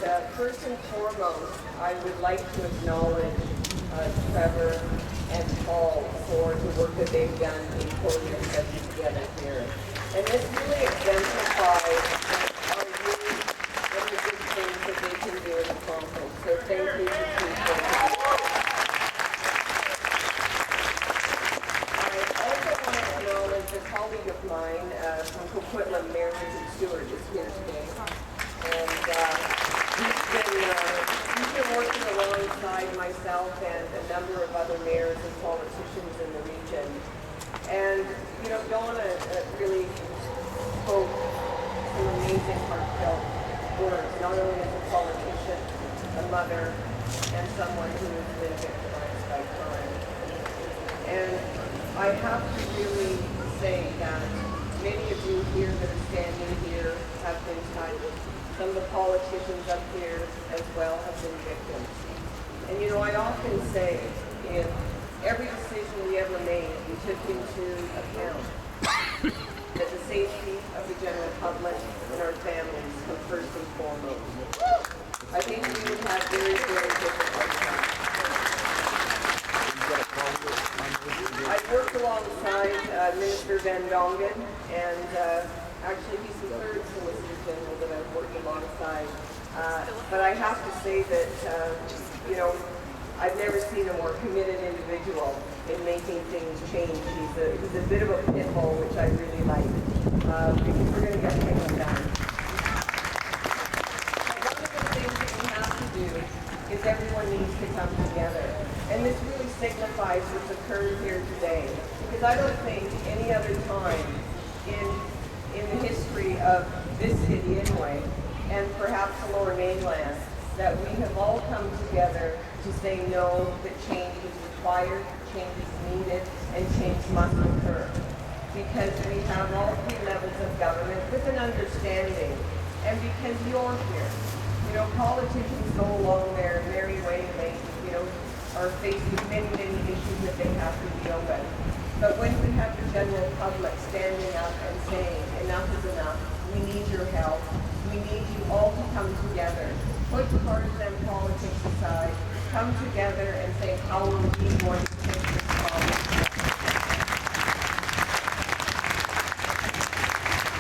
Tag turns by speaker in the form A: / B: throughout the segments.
A: that first and foremost, I would like to acknowledge Trevor and Paul for the work that they've done in pulling everybody together here. And this really exemplifies our youth and the good things that they can do in the conference. So thank you to people. I also want to acknowledge a colleague of mine from Coquitlam, Mary Stewart, is here today. And he's been working alongside myself and a number of other mayors and politicians in the region. And, you know, Donna really spoke some amazing heartfelt words, not only as a politician, a mother, and someone who has been victimized by crime. And I have to really say that many of you here that are standing here have been touched. Some of the politicians up here as well have been victims. And you know, I often say, in every decision we ever made, we took into account that the safety of the general public and our families come first and foremost. I think we would have very, very difficult times. I've worked alongside Minister Van Dongen, and actually he's the third Solicitor General that I've worked alongside. But I have to say that, you know, I've never seen a more committed individual in making things change. He's a bit of a pit bull, which I really like, because we're going to get things done. One of the things that we have to do is everyone needs to come together. And this really signifies what's occurred here today, because I don't think any other time in the history of this city anyway, and perhaps the Lower Mainland, that we have all come together to say no, that change is required, change is needed, and change must occur. Because we have all three levels of government with an understanding, and because you're here. You know, politicians go along their merry way and they, you know, are faced with many, many issues that they have to deal with. But when we have the general public standing up and saying, enough is enough, we need your help, we need you all to come together, put partisan politics aside, come together and say, how are we going to take this problem?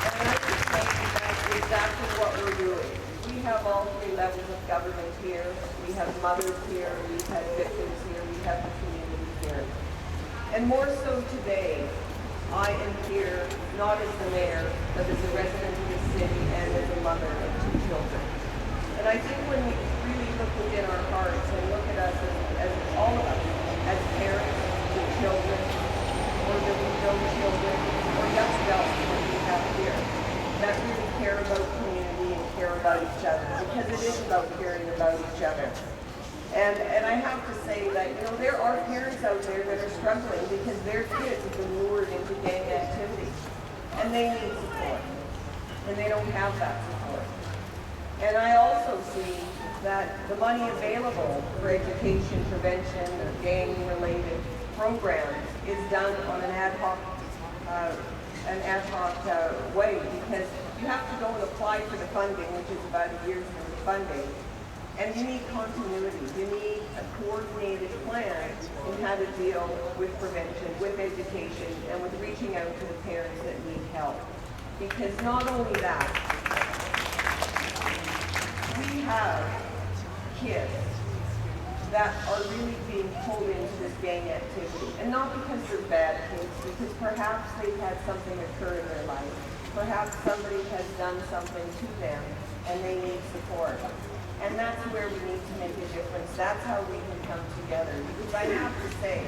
A: And I would say that's exactly what we're doing. We have all three levels of government here. We have mothers here, we have victims here, we have the community here. And more so today, I am here not as the mayor, but as a resident of the city and as a mother of two children. And I think when we really look within our hearts and look at us as all of us, as parents with children, or that we know children, or young adults that we have here, that really care about community and care about each other, because it is about caring about each other. And I have to say that, you know, there are parents out there that are struggling because their kids have been lured into gang activity. And they need support. And they don't have that support. And I also see that the money available for education, prevention, or gang-related programs is done on an ad hoc way, because you have to go and apply for the funding, which is about a year's worth of funding. And you need continuity. You need a coordinated plan in how to deal with prevention, with education, and with reaching out to the parents that need help. Because not only that, we have kids that are really being pulled into this gang activity. And not because they're bad kids, because perhaps they've had something occur in their life. Perhaps somebody has done something to them and they need support. And that's where we need to make a difference. That's how we can come together. Because I have to say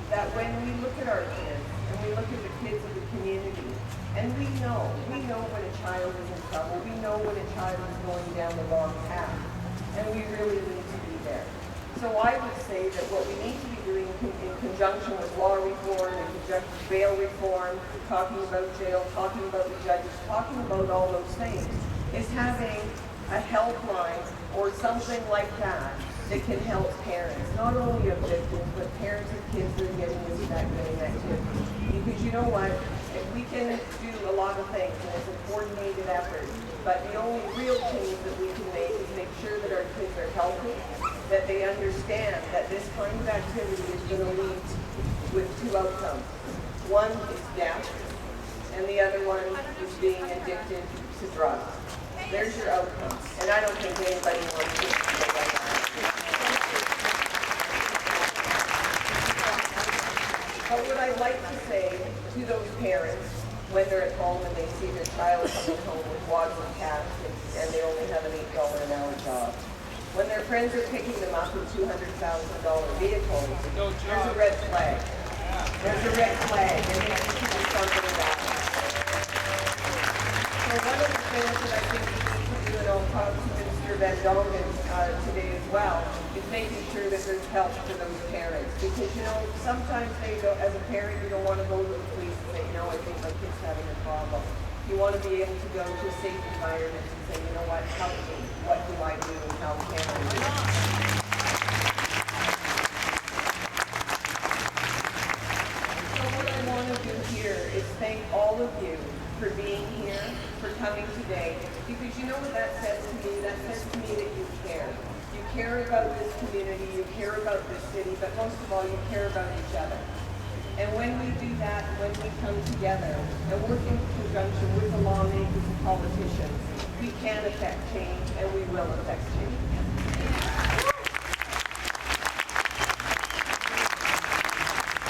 A: that when we look at our kids, and we look at the kids of the community, and we know when a child is in trouble, we know when a child is going down the wrong path, and we really need to be there. So I would say that what we need to be doing in conjunction with law reform, in conjunction with bail reform, talking about jail, talking about the judges, talking about all those things, is having a helpline or something like that that can help parents, not only of victims, but parents of kids that are getting into that gang activity. Because you know what? If we can do a lot of things, and it's a coordinated effort, but the only real change that we can make is make healthy, that they understand that this kind of activity is going to lead with two outcomes. One is death, and the other one is being addicted to drugs. There's your outcome. And I don't think anybody wants to go like that. But what I like to say to those parents when they're at home and they see their child coming home with wads of cash and they only have an $8 an hour job, when their friends are picking them up in $200,000 vehicles, there's a red flag. There's a red flag, and they need to do something about it. So one of the things that I think we need to do, and I'll talk to Minister Van Dongen today as well, is making sure that there's help for those parents. Because, you know, sometimes they don't, as a parent, you don't want to go to the police and say, you know, I think my kid's having a problem. You want to be able to go to a safe environment and say, you know what, help me. What do I do and how can I do it? So what I want to do here is thank all of you for being here, for coming today, because you know what that says to me? That says to me that you care. You care about this community, you care about this city, but most of all, you care about each other. And when we do that, when we come together and work in conjunction with the lawmakers and politicians, we can affect change and we will affect change.